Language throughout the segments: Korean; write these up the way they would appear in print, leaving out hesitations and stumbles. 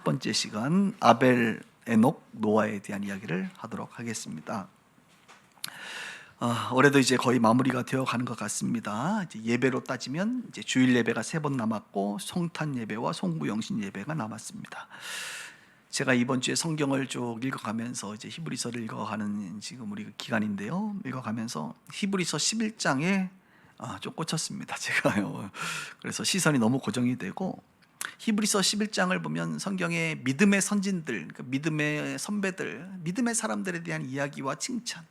첫 번째 시간 아벨, 에녹, 노아에 대한 이야기를 하도록 하겠습니다. 올해도 이제 거의 마무리가 되어 가는 것 같습니다. 이제 예배로 따지면 이제 주일 예배가 3번 남았고 성탄 예배와 송구영신 예배가 남았습니다. 제가 이번 주에 성경을 쭉 읽어가면서 이제 히브리서를 읽어가는 지금 우리 기간인데요. 읽어가면서 히브리서 11장에 좀 꽂혔습니다. 제가요. 그래서 시선이 너무 고정이 되고 히브리서 11장을 보면 성경의 믿음의 선진들, 믿음의 선배들, 믿음의 사람들에 대한 이야기와 칭찬,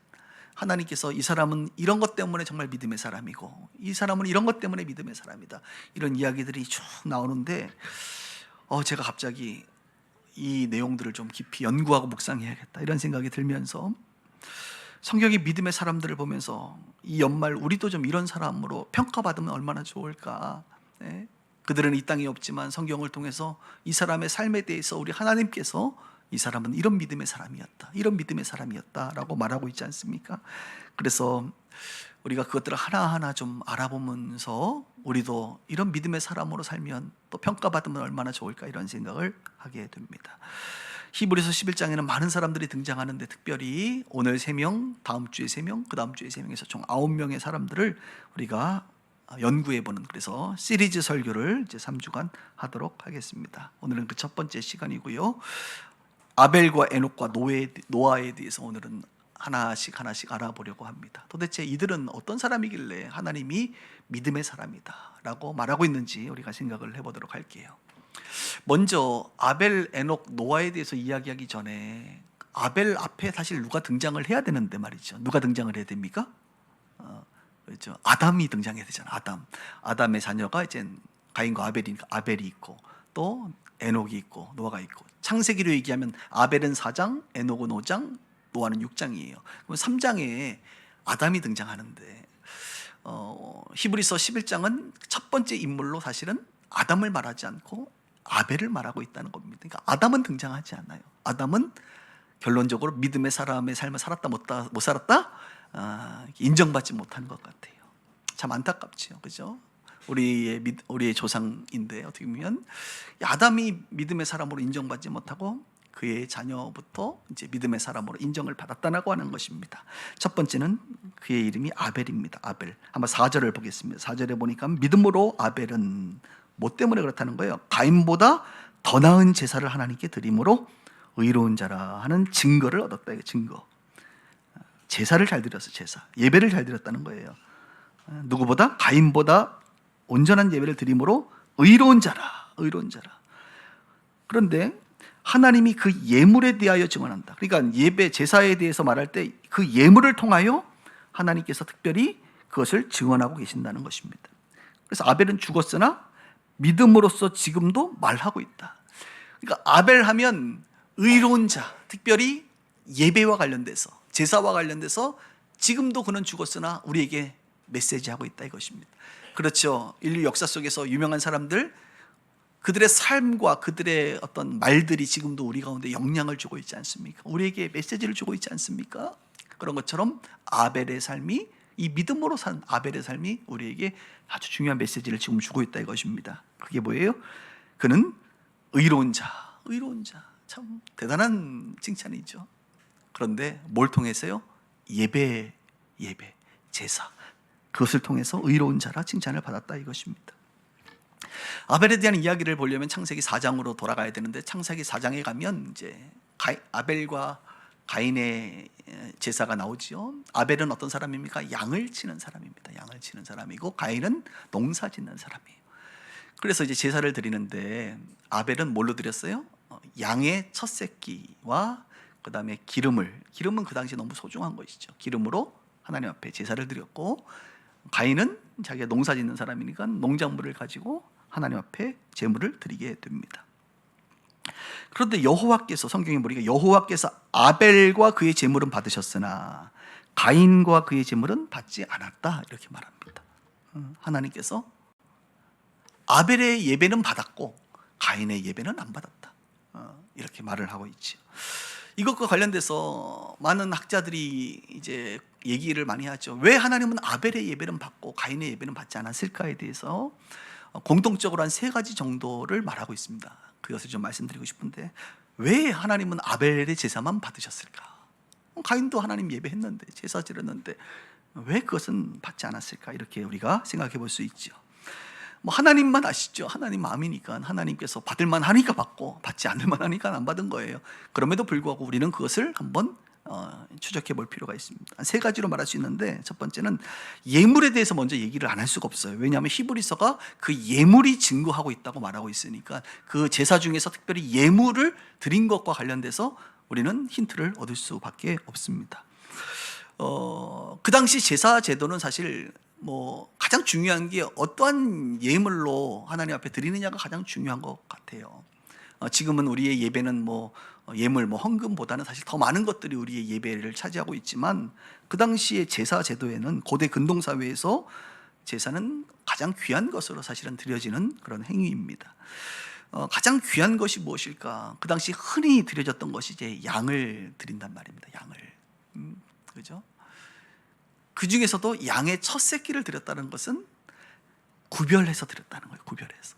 하나님께서 이 사람은 이런 것 때문에 정말 믿음의 사람이고 이 사람은 이런 것 때문에 믿음의 사람이다, 이런 이야기들이 쭉 나오는데 제가 갑자기 이 내용들을 좀 깊이 연구하고 묵상해야겠다 이런 생각이 들면서 성경의 믿음의 사람들을 보면서 이 연말 우리도 좀 이런 사람으로 평가받으면 얼마나 좋을까. 네? 그들은 이 땅에 없지만 성경을 통해서 이 사람의 삶에 대해서 우리 하나님께서 이 사람은 이런 믿음의 사람이었다, 이런 믿음의 사람이었다라고 말하고 있지 않습니까? 그래서 우리가 그것들을 하나하나 좀 알아보면서 우리도 이런 믿음의 사람으로 살면 또 평가받으면 얼마나 좋을까 이런 생각을 하게 됩니다. 히브리서 11장에는 많은 사람들이 등장하는데 특별히 오늘 3명, 다음 주에 3명, 그 다음 주에 3명에서 총 9명의 사람들을 우리가 연구해보는, 그래서 시리즈 설교를 이제 3주간 하도록 하겠습니다. 오늘은 그 첫 번째 시간이고요. 아벨과 에녹과 노아에 대해서 오늘은 하나씩 알아보려고 합니다. 도대체 이들은 어떤 사람이길래 하나님이 믿음의 사람이다 라고 말하고 있는지 우리가 생각을 해보도록 할게요. 먼저 아벨, 에녹, 노아에 대해서 이야기하기 전에 아벨 앞에 사실 누가 등장을 해야 되는데 말이죠. 누가 등장을 해야 됩니까? 그렇죠. 아담이 등장해야 되잖아. 아담의 자녀가 이제 가인과 아벨이니까 아벨이 있고 또 에녹이 있고 노아가 있고, 창세기로 얘기하면 아벨은 4장, 에녹은 5장, 노아는 6장이에요. 그럼 3장에 아담이 등장하는데 히브리서 11장은 첫 번째 인물로 사실은 아담을 말하지 않고 아벨을 말하고 있다는 겁니다. 그러니까 아담은 등장하지 않아요. 아담은 결론적으로 믿음의 사람의 삶을 살았다 못 살았다 인정받지 못한 것 같아요. 참 안타깝죠, 그죠? 우리의 조상인데 어떻게 보면 아담이 믿음의 사람으로 인정받지 못하고 그의 자녀부터 이제 믿음의 사람으로 인정을 받았다고 하는 것입니다. 첫 번째는 그의 이름이 아벨입니다. 아벨. 한번 4절을 보겠습니다. 4절에 보니까 믿음으로 아벨은 뭐 때문에 그렇다는 거예요? 가인보다 더 나은 제사를 하나님께 드림으로 의로운 자라 하는 증거를 얻었다. 증거. 제사를 잘 드렸어. 제사. 예배를 잘 드렸다는 거예요. 누구보다? 가인보다 온전한 예배를 드림으로 의로운 자라. 그런데 하나님이 그 예물에 대하여 증언한다. 그러니까 예배, 제사에 대해서 말할 때 그 예물을 통하여 하나님께서 특별히 그것을 증언하고 계신다는 것입니다. 그래서 아벨은 죽었으나 믿음으로써 지금도 말하고 있다. 그러니까 아벨 하면 의로운 자, 특별히 예배와 관련돼서, 제사와 관련돼서 지금도 그는 죽었으나 우리에게 메시지하고 있다 이것입니다. 그렇죠. 인류 역사 속에서 유명한 사람들, 그들의 삶과 그들의 어떤 말들이 지금도 우리 가운데 영향을 주고 있지 않습니까? 우리에게 메시지를 주고 있지 않습니까? 그런 것처럼 아벨의 삶이, 이 믿음으로 산 아벨의 삶이 우리에게 아주 중요한 메시지를 지금 주고 있다 이것입니다. 그게 뭐예요? 그는 의로운 자. 참 대단한 칭찬이죠. 그런데 뭘 통해서요? 예배, 제사. 그것을 통해서 의로운 자라 칭찬을 받았다 이것입니다. 아벨에 대한 이야기를 보려면 창세기 4장으로 돌아가야 되는데, 창세기 4장에 가면 이제 아벨과 가인의 제사가 나오지요. 아벨은 어떤 사람입니까? 양을 치는 사람입니다. 양을 치는 사람이고 가인은 농사 짓는 사람이에요. 그래서 이제 제사를 드리는데 아벨은 뭘로 드렸어요? 양의 첫 새끼와 그 다음에 기름은 그 당시에 너무 소중한 것이죠. 기름으로 하나님 앞에 제사를 드렸고, 가인은 자기가 농사 짓는 사람이니까 농작물을 가지고 하나님 앞에 제물을 드리게 됩니다. 그런데 여호와께서, 성경에 보니까 여호와께서 아벨과 그의 제물은 받으셨으나 가인과 그의 제물은 받지 않았다 이렇게 말합니다. 하나님께서 아벨의 예배는 받았고 가인의 예배는 안 받았다 이렇게 말을 하고 있죠. 이것과 관련돼서 많은 학자들이 이제 얘기를 많이 하죠. 왜 하나님은 아벨의 예배는 받고 가인의 예배는 받지 않았을까에 대해서 공통적으로 한 3가지 정도를 말하고 있습니다. 그것을 좀 말씀드리고 싶은데, 왜 하나님은 아벨의 제사만 받으셨을까? 가인도 하나님 예배했는데, 제사 드렸는데 왜 그것은 받지 않았을까? 이렇게 우리가 생각해 볼 수 있죠. 뭐 하나님만 아시죠. 하나님 마음이니까, 하나님께서 받을만 하니까 받고 받지 않을만 하니까 안 받은 거예요. 그럼에도 불구하고 우리는 그것을 한번 추적해 볼 필요가 있습니다. 세 가지로 말할 수 있는데, 첫 번째는 예물에 대해서 먼저 얘기를 안 할 수가 없어요. 왜냐하면 히브리서가 그 예물이 증거하고 있다고 말하고 있으니까, 그 제사 중에서 특별히 예물을 드린 것과 관련돼서 우리는 힌트를 얻을 수밖에 없습니다. 그 당시 제사 제도는 사실 뭐 가장 중요한 게 어떠한 예물로 하나님 앞에 드리느냐가 가장 중요한 것 같아요. 지금은 우리의 예배는 뭐 예물, 뭐 헌금보다는 사실 더 많은 것들이 우리의 예배를 차지하고 있지만, 그 당시의 제사 제도에는, 고대 근동 사회에서 제사는 가장 귀한 것으로 사실은 드려지는 그런 행위입니다. 가장 귀한 것이 무엇일까? 그 당시 흔히 드려졌던 것이 이제 양을 드린단 말입니다. 양을, 그죠? 그 중에서도 양의 첫 새끼를 드렸다는 것은 구별해서 드렸다는 거예요. 구별해서.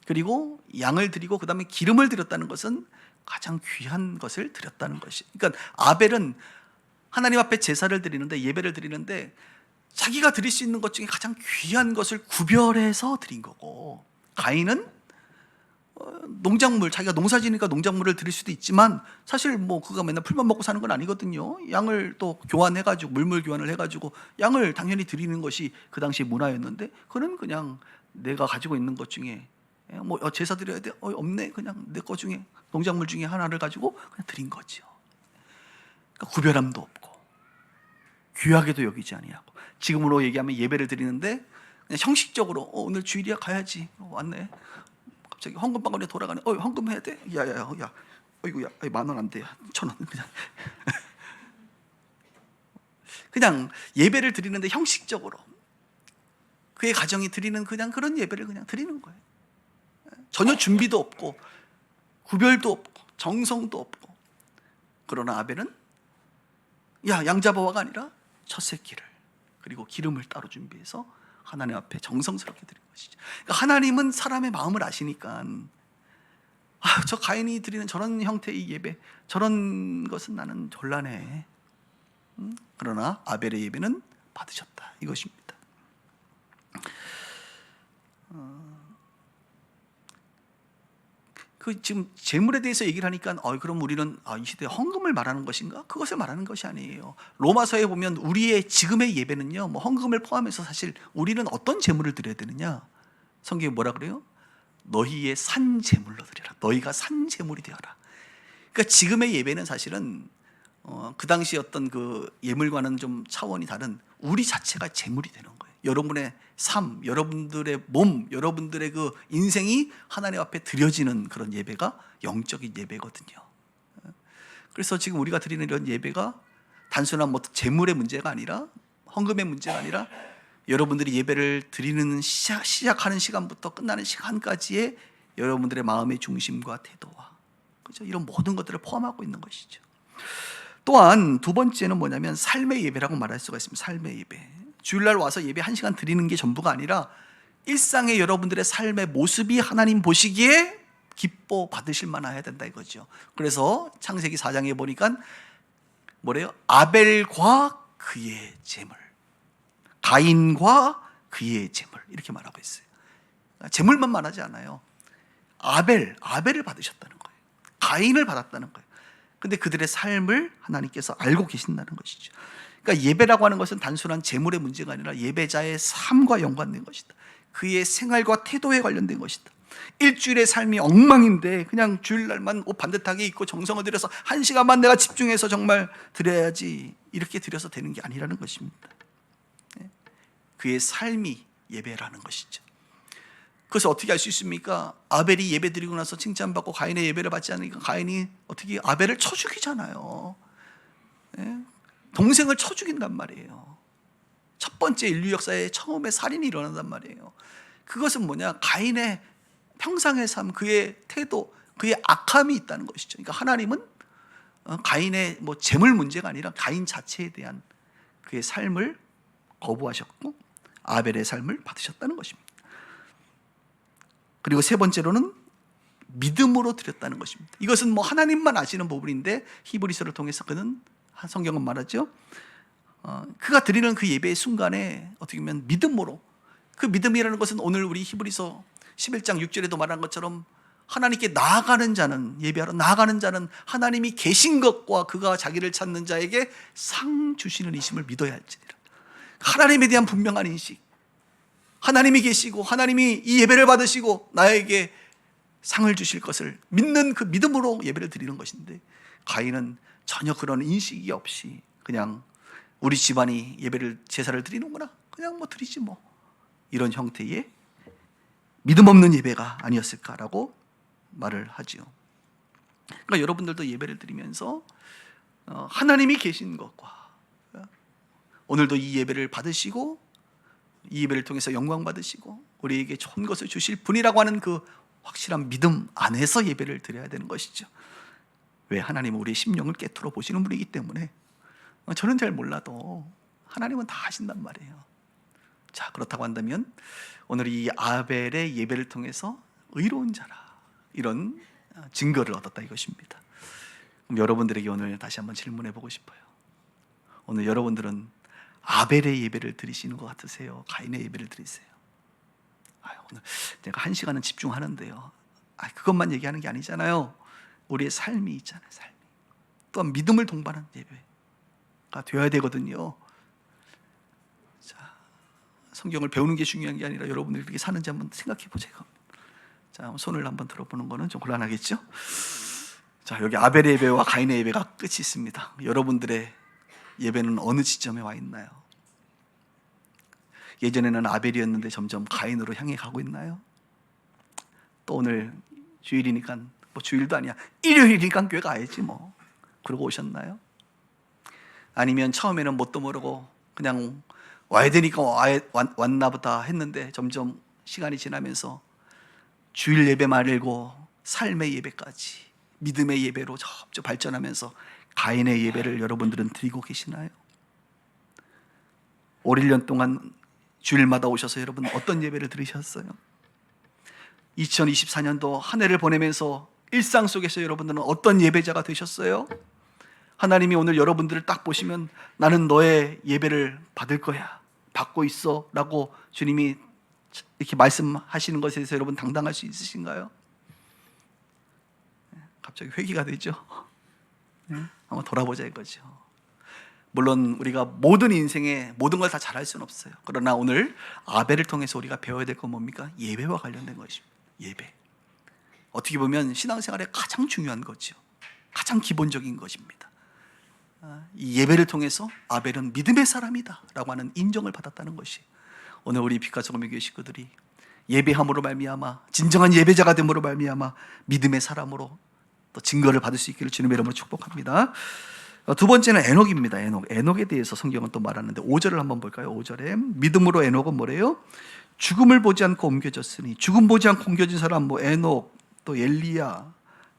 그리고 양을 드리고 그 다음에 기름을 드렸다는 것은 가장 귀한 것을 드렸다는 것이. 그러니까 아벨은 하나님 앞에 제사를 드리는데, 예배를 드리는데 자기가 드릴 수 있는 것 중에 가장 귀한 것을 구별해서 드린 거고, 가인은 농작물, 자기가 농사 지니까 농작물을 드릴 수도 있지만 사실 뭐 그가 맨날 풀만 먹고 사는 건 아니거든요. 양을 또 교환해가지고, 물물 교환을 해가지고 양을 당연히 드리는 것이 그 당시 문화였는데, 그는 그냥 내가 가지고 있는 것 중에 뭐 제사 드려야 돼? 없네. 그냥 내 거 중에, 농작물 중에 하나를 가지고 그냥 드린 거죠. 그러니까 구별함도 없고 귀하게도 여기지 아니하고, 지금으로 얘기하면 예배를 드리는데 그냥 형식적으로 오늘 주일이야 가야지, 왔네. 갑자기 헌금 방울에 돌아가네. 헌금 해야 돼? 야야야, 어이구야, 10,000원 안 돼. 1,000원 그냥 예배를 드리는데 형식적으로 그의 가정이 드리는 그냥 그런 예배를 그냥 드리는 거예요. 전혀 준비도 없고 구별도 없고 정성도 없고. 그러나 아벨은 양 잡아와가 아니라 첫 새끼를, 그리고 기름을 따로 준비해서 하나님 앞에 정성스럽게 드린 것이죠. 그러니까 하나님은 사람의 마음을 아시니까, 저 가인이 드리는 저런 형태의 예배, 저런 것은 나는 곤란해. 그러나 아벨의 예배는 받으셨다, 이것입니다. 지금 재물에 대해서 얘기를 하니까 그럼 우리는 이 시대에 헌금을 말하는 것인가? 그것을 말하는 것이 아니에요. 로마서에 보면 우리의 지금의 예배는요, 뭐 헌금을 포함해서 사실 우리는 어떤 재물을 드려야 되느냐? 성경이 뭐라 그래요? 너희의 산 재물로 드려라. 너희가 산 재물이 되어라. 그러니까 지금의 예배는 사실은 그 당시 어떤 그 예물과는 좀 차원이 다른 우리 자체가 재물이 되는 거예요. 여러분의 삶, 여러분들의 몸, 여러분들의 그 인생이 하나님 앞에 드려지는 그런 예배가 영적인 예배거든요. 그래서 지금 우리가 드리는 이런 예배가 단순한 뭐 재물의 문제가 아니라, 헌금의 문제가 아니라, 여러분들이 예배를 드리는 시작하는 시간부터 끝나는 시간까지의 여러분들의 마음의 중심과 태도와, 그죠? 이런 모든 것들을 포함하고 있는 것이죠. 또한 두 번째는 뭐냐면 삶의 예배라고 말할 수가 있습니다. 삶의 예배. 주일날 와서 예배 1시간 드리는 게 전부가 아니라, 일상의 여러분들의 삶의 모습이 하나님 보시기에 기뻐 받으실 만해야 된다 이거죠. 그래서 창세기 4장에 보니까 뭐래요? 아벨과 그의 재물, 가인과 그의 재물, 이렇게 말하고 있어요. 재물만 말하지 않아요. 아벨을 받으셨다는 거예요. 가인을 받았다는 거예요. 근데 그들의 삶을 하나님께서 알고 계신다는 것이죠. 그러니까 예배라고 하는 것은 단순한 재물의 문제가 아니라 예배자의 삶과 연관된 것이다. 그의 생활과 태도에 관련된 것이다. 일주일의 삶이 엉망인데 그냥 주일날만 옷 반듯하게 입고 정성을 들여서 1시간만 내가 집중해서 정말 드려야지, 이렇게 드려서 되는 게 아니라는 것입니다. 그의 삶이 예배라는 것이죠. 그래서 어떻게 알 수 있습니까? 아벨이 예배 드리고 나서 칭찬받고 가인의 예배를 받지 않으니까 가인이 어떻게 아벨을 쳐 죽이잖아요. 동생을 쳐 죽인단 말이에요. 첫 번째 인류 역사에 처음에 살인이 일어난단 말이에요. 그것은 뭐냐? 가인의 평상의 삶, 그의 태도, 그의 악함이 있다는 것이죠. 그러니까 하나님은 가인의 뭐 재물 문제가 아니라 가인 자체에 대한 그의 삶을 거부하셨고 아벨의 삶을 받으셨다는 것입니다. 그리고 세 번째로는 믿음으로 드렸다는 것입니다. 이것은 뭐 하나님만 아시는 부분인데 히브리서를 통해서 그는 성경은 말하죠. 그가 드리는 그 예배의 순간에 어떻게 보면 믿음으로, 그 믿음이라는 것은 오늘 우리 히브리서 11장 6절에도 말한 것처럼 하나님께 나아가는 자는, 예배하러 나아가는 자는 하나님이 계신 것과 그가 자기를 찾는 자에게 상 주시는 이심을 믿어야 할지니라. 하나님에 대한 분명한 인식, 하나님이 계시고 하나님이 이 예배를 받으시고 나에게 상을 주실 것을 믿는 그 믿음으로 예배를 드리는 것인데, 가인은 전혀 그런 인식이 없이 그냥 우리 집안이 예배를, 제사를 드리는구나, 그냥 뭐 드리지 뭐, 이런 형태의 믿음 없는 예배가 아니었을까라고 말을 하지요. 그러니까 여러분들도 예배를 드리면서 하나님이 계신 것과, 오늘도 이 예배를 받으시고 이 예배를 통해서 영광 받으시고 우리에게 좋은 것을 주실 분이라고 하는 그 확실한 믿음 안에서 예배를 드려야 되는 것이죠. 왜? 하나님은 우리의 심령을 깨트려 보시는 분이기 때문에. 저는 잘 몰라도 하나님은 다 하신단 말이에요. 자, 그렇다고 한다면 오늘 이 아벨의 예배를 통해서 의로운 자라, 이런 증거를 얻었다 이것입니다. 그럼 여러분들에게 오늘 다시 한번 질문해 보고 싶어요. 오늘 여러분들은 아벨의 예배를 드리시는 것 같으세요? 가인의 예배를 드리세요? 오늘 내가 1시간은 집중하는데요, 그것만 얘기하는 게 아니잖아요. 우리의 삶이 있잖아요. 삶이 또한 믿음을 동반한 예배가 되어야 되거든요. 자, 성경을 배우는 게 중요한 게 아니라 여러분들이 어떻게 사는지 한번 생각해 보세요. 자, 손을 한번 들어보는 거는 좀 곤란하겠죠? 자, 여기 아벨의 예배와 가인의 예배가 끝이 있습니다. 여러분들의 예배는 어느 지점에 와 있나요? 예전에는 아벨이었는데 점점 가인으로 향해 가고 있나요? 또 오늘 주일이니까, 뭐 주일도 아니야, 일요일이니까 교회 가야지 뭐, 그러고 오셨나요? 아니면 처음에는 뭣도 모르고 그냥 와야 되니까 왔나 보다 했는데 점점 시간이 지나면서 주일 예배 말고 삶의 예배까지, 믿음의 예배로 점점 발전하면서 가인의 예배를 여러분들은 드리고 계시나요? 올 1년 동안 주일마다 오셔서 여러분 어떤 예배를 드리셨어요? 2024년도 한 해를 보내면서 일상 속에서 여러분들은 어떤 예배자가 되셨어요? 하나님이 오늘 여러분들을 딱 보시면 나는 너의 예배를 받을 거야, 받고 있어 라고 주님이 이렇게 말씀하시는 것에 대해서 여러분 당당할 수 있으신가요? 갑자기 회개가 되죠. 한번 돌아보자 이거죠. 물론 우리가 모든 인생에 모든 걸 다 잘할 수는 없어요. 그러나 오늘 아벨을 통해서 우리가 배워야 될 건 뭡니까? 예배와 관련된 것입니다. 예배. 어떻게 보면 신앙생활에 가장 중요한 거죠. 가장 기본적인 것입니다. 이 예배를 통해서 아벨은 믿음의 사람이다 라고 하는 인정을 받았다는 것이, 오늘 우리 빛과 소금의 교회 식구들이 예배함으로 말미암아, 진정한 예배자가 됨으로 말미암아 믿음의 사람으로 또 증거를 받을 수 있기를 주님의 이름으로 축복합니다. 두 번째는 에녹입니다. 에녹에 대해서 성경은 또 말하는데 5절을 한번 볼까요? 5절에 믿음으로 에녹은 뭐래요? 죽음을 보지 않고 옮겨졌으니, 죽음 보지 않고 옮겨진 사람 뭐 에녹, 또 엘리야,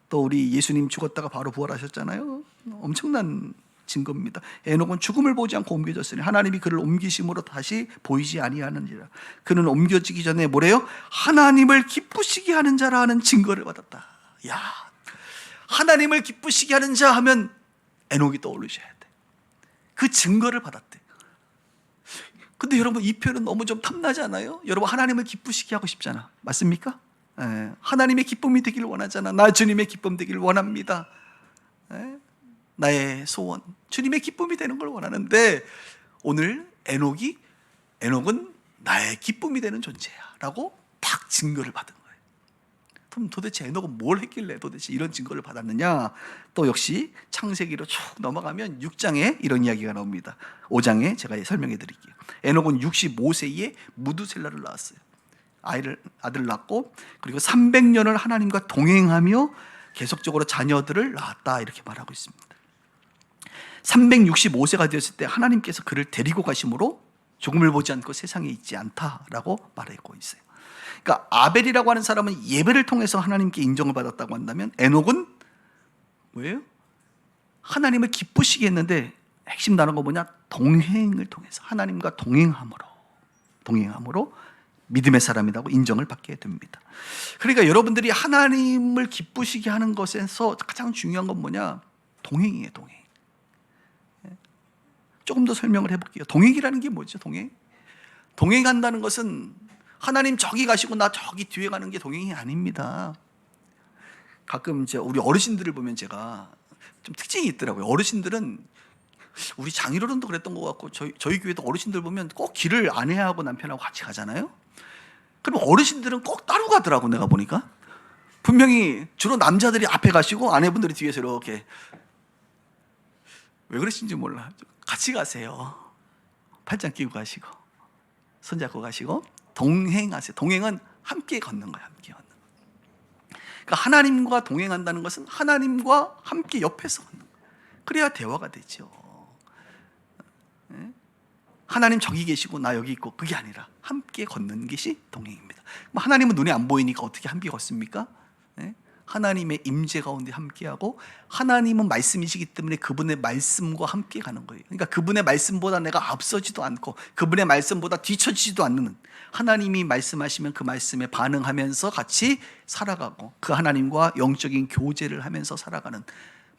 또 우리 예수님 죽었다가 바로 부활하셨잖아요. 엄청난 증거입니다. 에녹은 죽음을 보지 않고 옮겨졌으니 하나님이 그를 옮기심으로 다시 보이지 아니하는지라. 그는 옮겨지기 전에 뭐래요? 하나님을 기쁘시게 하는 자라 하는 증거를 받았다. 야, 하나님을 기쁘시게 하는 자 하면 에녹이 떠오르셔야 돼. 그 증거를 받았대. 근데 여러분 이 표현은 너무 좀 탐나지 않아요? 여러분 하나님을 기쁘시게 하고 싶잖아. 맞습니까? 하나님의 기쁨이 되기를 원하잖아. 나 주님의 기쁨 되기를 원합니다. 나의 소원, 주님의 기쁨이 되는 걸 원하는데, 오늘 에녹은 나의 기쁨이 되는 존재야 라고 딱 증거를 받은 거예요. 그럼 도대체 에녹은 뭘 했길래 도대체 이런 증거를 받았느냐? 또 역시 창세기로 쭉 넘어가면 6장에 이런 이야기가 나옵니다. 5장에 제가 설명해 드릴게요. 에녹은 65세에 무두셀라를 낳았어요. 아들을 낳고, 그리고 300년을 하나님과 동행하며 계속적으로 자녀들을 낳았다 이렇게 말하고 있습니다. 365세가 되었을 때 하나님께서 그를 데리고 가심으로 죽음을 보지 않고 세상에 있지 않다라고 말하고 있어요. 그러니까 아벨이라고 하는 사람은 예배를 통해서 하나님께 인정을 받았다고 한다면, 에녹은 뭐예요? 하나님을 기쁘시게 했는데 핵심 단어가 뭐냐? 동행을 통해서, 하나님과 동행함으로 믿음의 사람이라고 인정을 받게 됩니다. 그러니까 여러분들이 하나님을 기쁘시게 하는 것에서 가장 중요한 건 뭐냐? 동행이에요, 동행. 조금 더 설명을 해볼게요. 동행이라는 게 뭐죠? 동행한다는 것은 하나님 저기 가시고 나 저기 뒤에 가는 게 동행이 아닙니다. 가끔 이제 우리 어르신들을 보면 제가 좀 특징이 있더라고요. 어르신들은 우리 장인어른도 그랬던 것 같고 저희 교회도 어르신들 보면 꼭 길을 아내하고 남편하고 같이 가잖아요. 그럼 어르신들은 꼭 따로 가더라고. 내가 보니까 분명히 주로 남자들이 앞에 가시고 아내분들이 뒤에서 이렇게, 왜 그러신지 몰라. 같이 가세요. 팔짱 끼고 가시고 손잡고 가시고 동행하세요. 동행은 함께 걷는 거예요. 함께 걷는 거예요. 그러니까 하나님과 동행한다는 것은 하나님과 함께 옆에서 걷는 거예요. 그래야 대화가 되죠. 하나님 저기 계시고 나 여기 있고, 그게 아니라 함께 걷는 것이 동행입니다. 하나님은 눈에 안 보이니까 어떻게 함께 걷습니까? 하나님의 임재 가운데 함께하고, 하나님은 말씀이시기 때문에 그분의 말씀과 함께 가는 거예요. 그러니까 그분의 말씀보다 내가 앞서지도 않고 그분의 말씀보다 뒤처지지도 않는, 하나님이 말씀하시면 그 말씀에 반응하면서 같이 살아가고 그 하나님과 영적인 교제를 하면서 살아가는,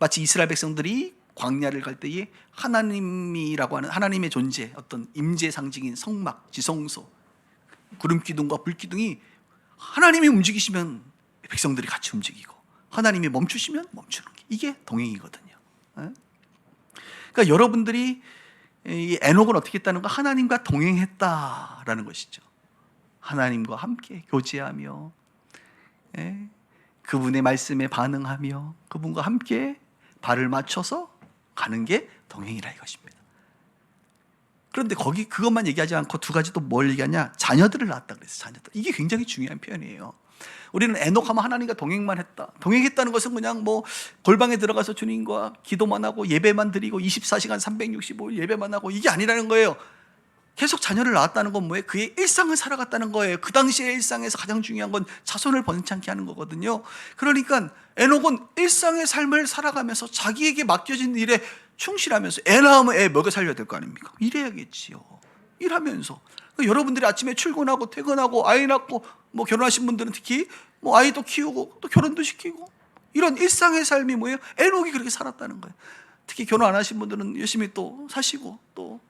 마치 이스라엘 백성들이 광야를 갈 때에 하나님이라고 하는 하나님의 존재, 어떤 임재 상징인 성막, 지성소, 구름 기둥과 불 기둥이 하나님이 움직이시면 백성들이 같이 움직이고, 하나님이 멈추시면 멈추는 게, 이게 동행이거든요. 그러니까 여러분들이 이 에녹은 어떻게 했다는 거? 하나님과 동행했다라는 것이죠. 하나님과 함께 교제하며 그분의 말씀에 반응하며 그분과 함께 발을 맞춰서 가는 게 동행이라 이것입니다. 그런데 거기 그것만 얘기하지 않고 두 가지 또 뭘 얘기하냐? 자녀들을 낳았다 그랬어요. 자녀들. 이게 굉장히 중요한 표현이에요. 우리는 에녹하면 하나님과 동행만 했다. 동행했다는 것은 그냥 뭐 골방에 들어가서 주님과 기도만 하고 예배만 드리고 24시간 365일 예배만 하고, 이게 아니라는 거예요. 계속 자녀를 낳았다는 건 뭐예요? 그의 일상을 살아갔다는 거예요. 그 당시의 일상에서 가장 중요한 건 자손을 번창케 하는 거거든요. 그러니까 에녹은 일상의 삶을 살아가면서 자기에게 맡겨진 일에 충실하면서, 애 낳으면 애 먹여 살려야 될 거 아닙니까? 일해야겠지요. 일하면서. 여러분들이 아침에 출근하고 퇴근하고 아이 낳고, 뭐 결혼하신 분들은 특히 뭐 아이도 키우고 또 결혼도 시키고, 이런 일상의 삶이 뭐예요? 에녹이 그렇게 살았다는 거예요. 특히 결혼 안 하신 분들은 열심히 또 사시고, 또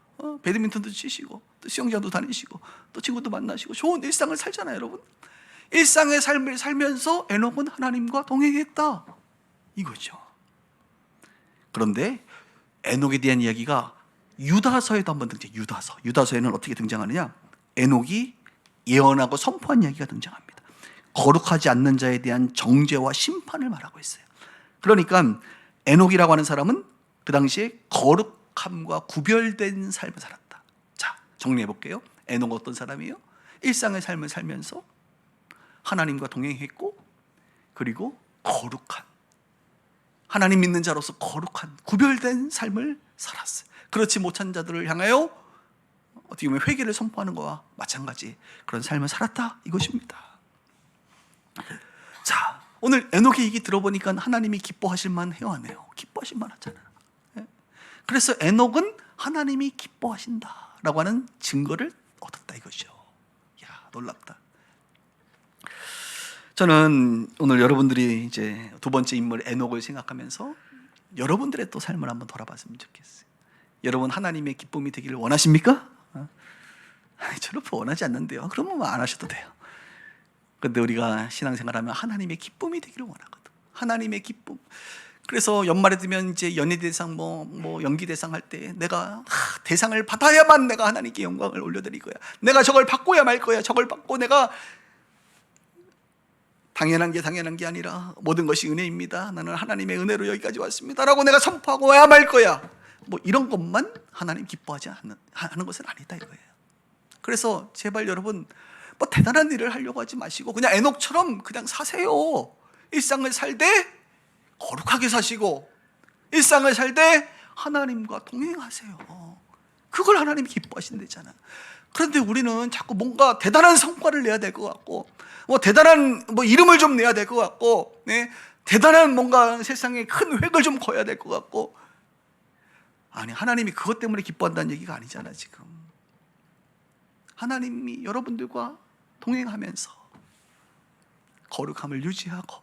배드민턴도 치시고, 또 수영장도 다니시고, 또 친구도 만나시고, 좋은 일상을 살잖아요, 여러분. 일상의 삶을 살면서 에녹은 하나님과 동행했다, 이거죠. 그런데 에녹에 대한 이야기가 유다서에도 한번 등장해요. 유다서에는 어떻게 등장하느냐? 에녹이 예언하고 선포한 이야기가 등장합니다. 거룩하지 않는 자에 대한 정죄와 심판을 말하고 있어요. 그러니까 에녹이라고 하는 사람은 그 당시에 거룩함과 구별된 삶을 살았다. 자, 정리해 볼게요. 에녹은 어떤 사람이에요? 일상의 삶을 살면서 하나님과 동행했고, 그리고 거룩한, 하나님 믿는 자로서 거룩한 구별된 삶을 살았어요. 그렇지 못한 자들을 향하여 어떻게 보면 회개를 선포하는 것과 마찬가지 그런 삶을 살았다, 이것입니다. 자, 오늘 에녹의 얘기 들어보니까 하나님이 기뻐하실 만해요, 안 해요? 기뻐하실 만하잖아요. 그래서 에녹은 하나님이 기뻐하신다라고 하는 증거를 얻었다, 이것이죠. 야, 놀랍다. 저는 오늘 여러분들이 이제 두 번째 인물 에녹을 생각하면서 여러분들의 또 삶을 한번 돌아봤으면 좋겠어요. 여러분 하나님의 기쁨이 되기를 원하십니까? 저는 원하지 않는데요. 그러면 안 하셔도 돼요. 근데 우리가 신앙생활하면 하나님의 기쁨이 되기를 원하거든. 하나님의 기쁨. 그래서 연말에 되면 이제 연예대상 뭐 연기대상 할 때 내가 대상을 받아야만 내가 하나님께 영광을 올려드릴 거야. 내가 저걸 받고야 말 거야. 저걸 받고 내가 당연한 게 아니라 모든 것이 은혜입니다. 나는 하나님의 은혜로 여기까지 왔습니다 라고 내가 선포하고 와야 말 거야. 뭐 이런 것만 하나님 기뻐하지 하는 것은 아니다, 이거예요. 그래서 제발 여러분 뭐 대단한 일을 하려고 하지 마시고 그냥 에녹처럼 그냥 사세요. 일상을 살되 거룩하게 사시고, 일상을 살되 하나님과 동행하세요. 그걸 하나님이 기뻐하신다잖아. 그런데 우리는 자꾸 뭔가 대단한 성과를 내야 될 것 같고, 뭐 대단한 뭐 이름을 좀 내야 될 것 같고, 대단한 뭔가 세상에 큰 획을 좀 그어야 될 것 같고. 아니, 하나님이 그것 때문에 기뻐한다는 얘기가 아니잖아. 지금 하나님이 여러분들과 동행하면서 거룩함을 유지하고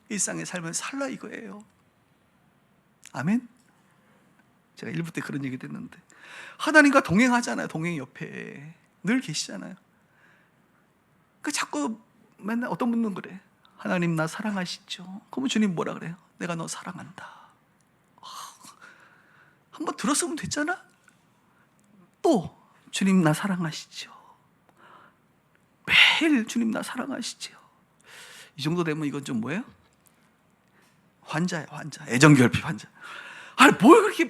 일상의 삶을 살라 이거예요. 아멘? 제가 1부 때 그런 얘기도 했는데 하나님과 동행하잖아요. 동행 옆에 늘 계시잖아요. 그 자꾸 맨날 어떤 분은 그래. 하나님 나 사랑하시죠? 그러면 주님 뭐라 그래요? 내가 너 사랑한다. 한번 들었으면 됐잖아. 또 주님 나 사랑하시죠? 매일 주님 나 사랑하시죠? 이 정도 되면 이건 좀 뭐예요? 환자예요, 환자. 애정결핍 환자. 아니 뭘 그렇게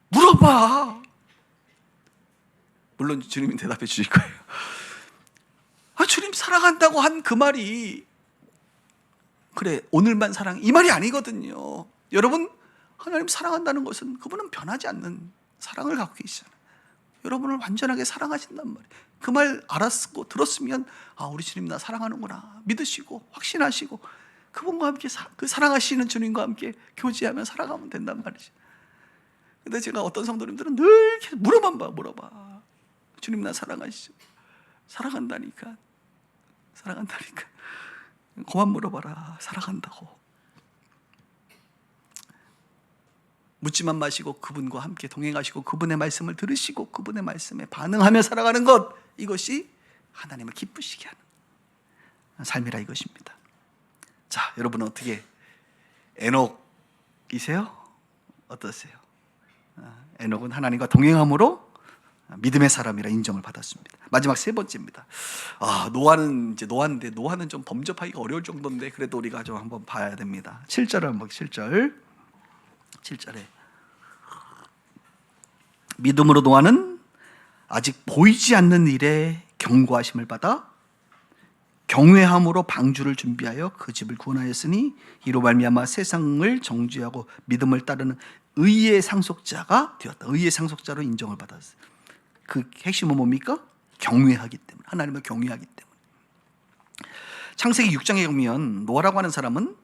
물어봐. 물론 주님이 대답해 주실 거예요. 아, 주님 사랑한다고 한 그 말이 그래 오늘만 사랑 이 말이 아니거든요. 여러분 하나님 사랑한다는 것은 그분은 변하지 않는 사랑을 갖고 계시잖아요. 여러분을 완전하게 사랑하신단 말이에요. 그 말 알았고 들었으면 아 우리 주님 나 사랑하는구나 믿으시고 확신하시고 그분과 함께 그 사랑하시는 주님과 함께 교제하며 살아가면 된단 말이죠. 근데 제가 어떤 성도님들은 늘 계속 물어봐. 주님 나 사랑하시죠? 사랑한다니까. 그만 물어봐라. 사랑한다고. 묻지만 마시고 그분과 함께 동행하시고 그분의 말씀을 들으시고 그분의 말씀에 반응하며 살아가는 것, 이것이 하나님을 기쁘시게 하는 삶이라 이것입니다. 자, 여러분은 어떻게 에녹이세요? 어떠세요? 에녹은 하나님과 동행함으로 믿음의 사람이라 인정을 받았습니다. 마지막 세 번째입니다. 노아는 이제 노아인데 노아는 좀 범접하기가 어려울 정도인데 그래도 우리가 좀 한번 봐야 됩니다. 7절을 한번 7절에 믿음으로 노아는 아직 보이지 않는 일에 경고하심을 받아 경외함으로 방주를 준비하여 그 집을 구원하였으니 이로 말미암아 세상을 정죄하고 믿음을 따르는 의의 상속자가 되었다. 의의 상속자로 인정을 받았어요. 그 핵심은 뭡니까? 경외하기 때문에, 하나님을 경외하기 때문에. 창세기 6장에 보면 노아라고 하는 사람은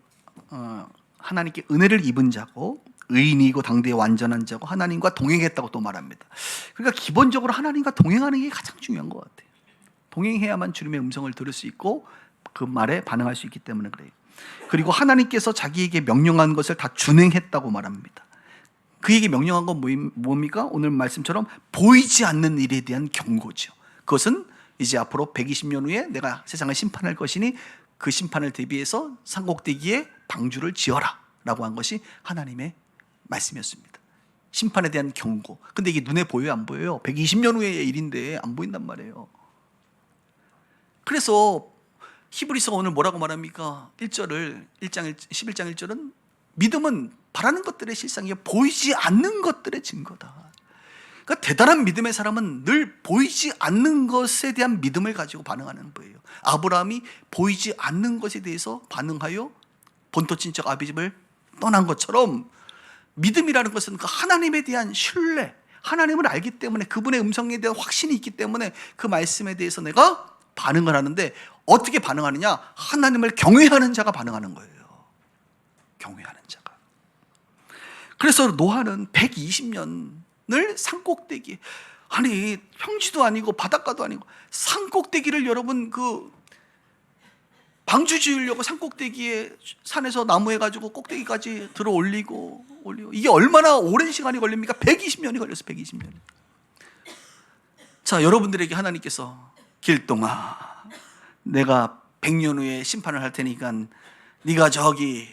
하나님께 은혜를 입은 자고 의인이고 당대의 완전한 자고 하나님과 동행했다고 또 말합니다. 그러니까 기본적으로 하나님과 동행하는 게 가장 중요한 것 같아요. 동행해야만 주님의 음성을 들을 수 있고 그 말에 반응할 수 있기 때문에 그래요. 그리고 하나님께서 자기에게 명령한 것을 다 준행했다고 말합니다. 그에게 명령한 건 뭡니까? 오늘 말씀처럼 보이지 않는 일에 대한 경고죠. 그것은 이제 앞으로 120년 후에 내가 세상을 심판할 것이니 그 심판을 대비해서 산꼭대기에 방주를 지어라 라고 한 것이 하나님의 말씀이었습니다. 심판에 대한 경고. 근데 이게 눈에 보여요? 안 보여요? 120년 후의 일인데 안 보인단 말이에요. 그래서 히브리서가 오늘 뭐라고 말합니까? 11장 1절은 믿음은 바라는 것들의 실상이요 보이지 않는 것들의 증거다. 그러니까 대단한 믿음의 사람은 늘 보이지 않는 것에 대한 믿음을 가지고 반응하는 거예요. 아브라함이 보이지 않는 것에 대해서 반응하여 본토 친척 아비집을 떠난 것처럼 믿음이라는 것은 그 하나님에 대한 신뢰, 하나님을 알기 때문에 그분의 음성에 대한 확신이 있기 때문에 그 말씀에 대해서 내가 반응을 하는데 어떻게 반응하느냐? 하나님을 경외하는 자가 반응하는 거예요. 경외하는 자가. 그래서 노아는 120년을 산꼭대기, 아니 평지도 아니고 바닷가도 아니고 산꼭대기를 여러분 그 방주 지으려고 산꼭대기에 산에서 나무 해가지고 꼭대기까지 들어 올리고 이게 얼마나 오랜 시간이 걸립니까? 120년이 걸렸어요. 120년. 자, 여러분들에게 하나님께서 길동아 내가 100년 후에 심판을 할 테니까 네가 저기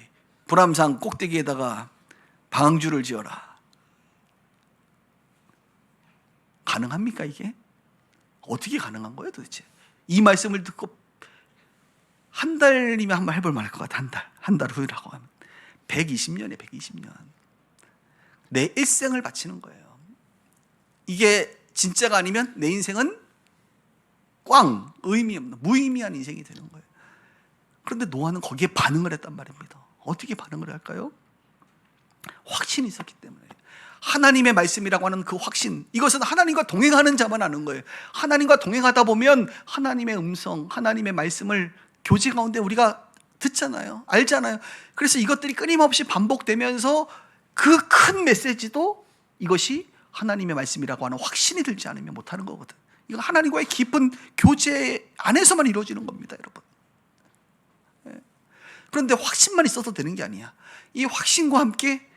불암산 꼭대기에다가 방주를 지어라. 가능합니까 이게? 어떻게 가능한 거예요 도대체? 이 말씀을 듣고 한 달이면 한번 해볼 만할 것 같아. 한 달 후라고 하면 120년에 120년 내 일생을 바치는 거예요. 이게 진짜가 아니면 내 인생은 꽝, 의미 없는 무의미한 인생이 되는 거예요. 그런데 노아는 거기에 반응을 했단 말입니다. 어떻게 반응을 할까요? 확신이 있었기 때문에. 하나님의 말씀이라고 하는 그 확신, 이것은 하나님과 동행하는 자만 아는 거예요. 하나님과 동행하다 보면 하나님의 음성, 하나님의 말씀을 교제 가운데 우리가 듣잖아요. 알잖아요. 그래서 이것들이 끊임없이 반복되면서 그 큰 메시지도 이것이 하나님의 말씀이라고 하는 확신이 들지 않으면 못하는 거거든. 이건 하나님과의 깊은 교제 안에서만 이루어지는 겁니다, 여러분. 그런데 확신만 있어도 되는 게 아니야. 이 확신과 함께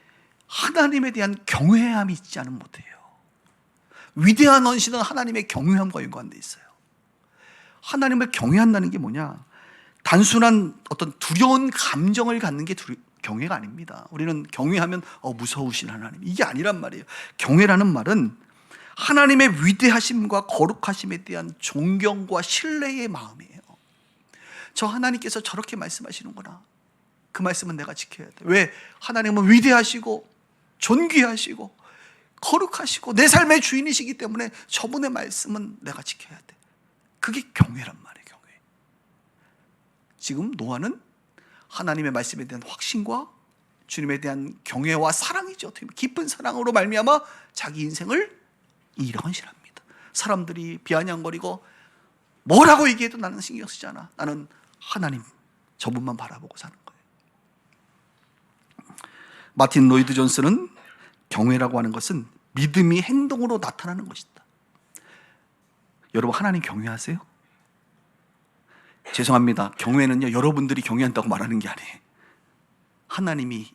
하나님에 대한 경외함이 있지 않으면 못해요. 위대한 헌신은 하나님의 경외함과 연관돼 있어요. 하나님을 경외한다는 게 뭐냐? 단순한 어떤 두려운 감정을 갖는 게 경외가 아닙니다. 우리는 경외하면 무서우신 하나님, 이게 아니란 말이에요. 경외라는 말은 하나님의 위대하심과 거룩하심에 대한 존경과 신뢰의 마음이에요. 저 하나님께서 저렇게 말씀하시는구나, 그 말씀은 내가 지켜야 돼. 왜? 하나님은 위대하시고 존귀하시고 거룩하시고 내 삶의 주인이시기 때문에 저분의 말씀은 내가 지켜야 돼. 그게 경외란 말이에요. 경외. 지금 노아는 하나님의 말씀에 대한 확신과 주님에 대한 경외와 사랑이죠. 어떻게 보면 깊은 사랑으로 말미암아 자기 인생을 헌신합니다. 사람들이 비아냥거리고 뭐라고 얘기해도 나는 신경 쓰지 않아. 나는 하나님 저분만 바라보고 사는 거예요. 마틴 로이드 존스는 경외라고 하는 것은 믿음이 행동으로 나타나는 것이다. 여러분, 하나님 경외하세요? 죄송합니다. 경외는요, 여러분들이 경외한다고 말하는 게 아니에요. 하나님이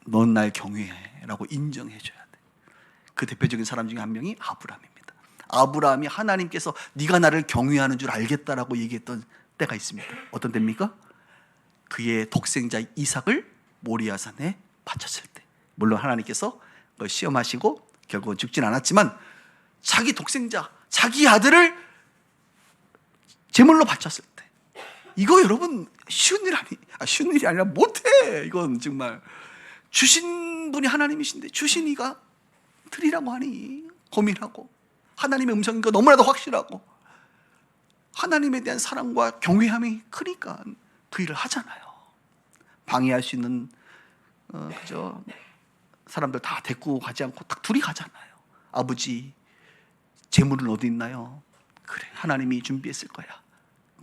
넌 날 경외해 라고 인정해 줘야 돼. 그 대표적인 사람 중에 한 명이 아브라함입니다. 아브라함이 하나님께서 네가 나를 경외하는 줄 알겠다라고 얘기했던 때가 있습니다. 어떤 때입니까? 그의 독생자 이삭을 모리아산에 바쳤을 때. 물론 하나님께서 그걸 시험하시고 결국은 죽진 않았지만 자기 독생자, 자기 아들을 제물로 바쳤을 때, 이거 여러분 쉬운 일이 아니라 못해. 이건 정말 주신 분이 하나님이신데 주신 이가 드리라고 하니 고민하고, 하나님의 음성인 거 너무나도 확실하고 하나님에 대한 사랑과 경외함이 크니까 그 일을 하잖아요. 방해할 수 있는 그저 사람들 다 데리고 가지 않고 딱 둘이 가잖아요. 아버지, 재물은 어디 있나요? 그래, 하나님이 준비했을 거야.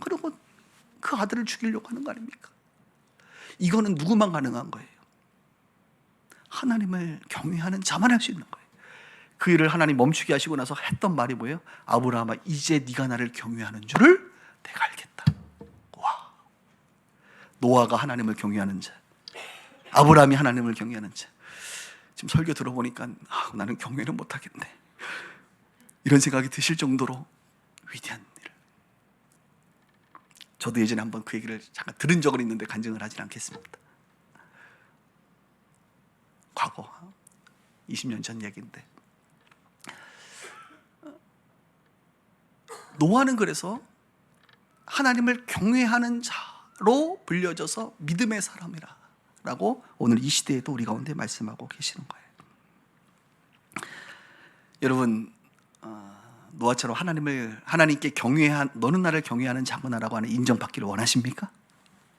그리고 그 아들을 죽이려고 하는 거 아닙니까? 이거는 누구만 가능한 거예요? 하나님을 경외하는 자만 할 수 있는 거예요. 그 일을 하나님 멈추게 하시고 나서 했던 말이 뭐예요? 아브라함아, 이제 네가 나를 경외하는 줄을 내가 알겠다. 와, 노아가 하나님을 경외하는 자, 아브라함이 하나님을 경외하는 자. 지금 설교 들어보니까 나는 경외는 못하겠네, 이런 생각이 드실 정도로 위대한 일을. 저도 예전에 한번 그 얘기를 잠깐 들은 적은 있는데 간증을 하진 않겠습니다. 과거 20년 전 얘기인데, 노아는 그래서 하나님을 경외하는 자로 불려져서 믿음의 사람이라고 오늘 이 시대에도 우리 가운데 말씀하고 계시는 거예요. 여러분, 노아처럼 하나님께 너는 나를 경외하는 자구나라고 하는 인정받기를 원하십니까?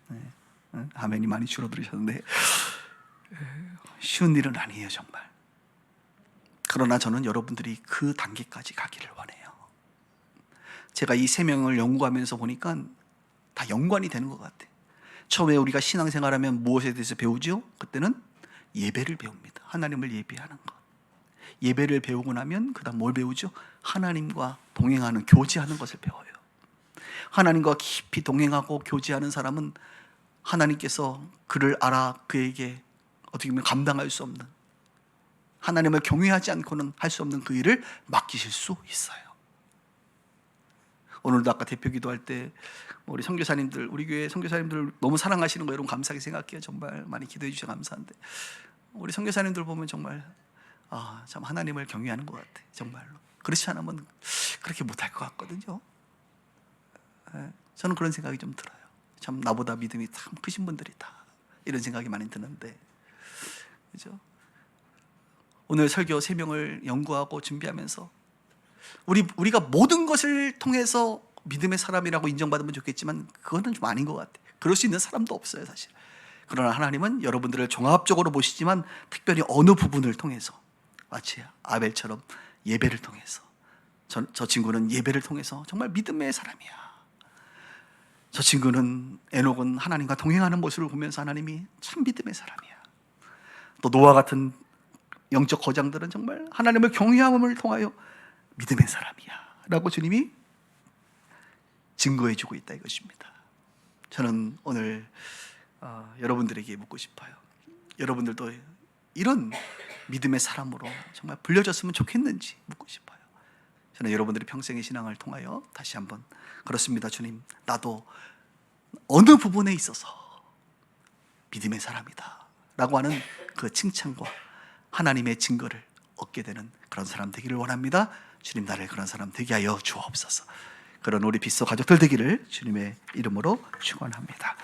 네. 아멘이 많이 줄어들으셨는데 쉬운 일은 아니에요, 정말. 그러나 저는 여러분들이 그 단계까지 가기를 원해요. 제가 이 세 명을 연구하면서 보니까 다 연관이 되는 것 같아요. 처음에 우리가 신앙생활하면 무엇에 대해서 배우죠? 그때는 예배를 배웁니다. 하나님을 예배하는 것. 예배를 배우고 나면 그 다음 뭘 배우죠? 하나님과 동행하는, 교제하는 것을 배워요. 하나님과 깊이 동행하고 교제하는 사람은 하나님께서 그를 알아 그에게 어떻게 보면 감당할 수 없는, 하나님을 경외하지 않고는 할 수 없는 그 일을 맡기실 수 있어요. 오늘도 아까 대표 기도할 때 우리 선교사님들, 우리 교회 선교사님들 너무 사랑하시는 거 여러분 감사하게 생각해요. 정말 많이 기도해 주셔서 감사한데, 우리 선교사님들 보면 정말 참 하나님을 경외하는 것 같아. 정말로 그렇지 않으면 그렇게 못할 것 같거든요. 저는 그런 생각이 좀 들어요. 참 나보다 믿음이 참 크신 분들이다, 이런 생각이 많이 드는데, 그죠? 오늘 설교 3명을 연구하고 준비하면서 우리가 모든 것을 통해서 믿음의 사람이라고 인정받으면 좋겠지만 그거는 좀 아닌 것 같아요. 그럴 수 있는 사람도 없어요, 사실. 그러나 하나님은 여러분들을 종합적으로 보시지만 특별히 어느 부분을 통해서, 마치 아벨처럼 예배를 통해서, 저 친구는 예배를 통해서 정말 믿음의 사람이야, 저 친구는, 에녹은 하나님과 동행하는 모습을 보면서 하나님이 참 믿음의 사람이야, 또 노아 같은 영적 거장들은 정말 하나님을 경외함을 통하여 믿음의 사람이야 라고 주님이 증거해 주고 있다 이것입니다. 저는 오늘 여러분들에게 묻고 싶어요. 여러분들도 이런 믿음의 사람으로 정말 불려졌으면 좋겠는지 묻고 싶어요. 저는 여러분들의 평생의 신앙을 통하여 다시 한번 그렇습니다. 주님, 나도 어느 부분에 있어서 믿음의 사람이다 라고 하는 그 칭찬과 하나님의 증거를 얻게 되는 그런 사람 되기를 원합니다. 주님, 나를 그런 사람 되게 하여 주옵소서. 그런 우리 빗소 가족들 되기를 주님의 이름으로 축원합니다.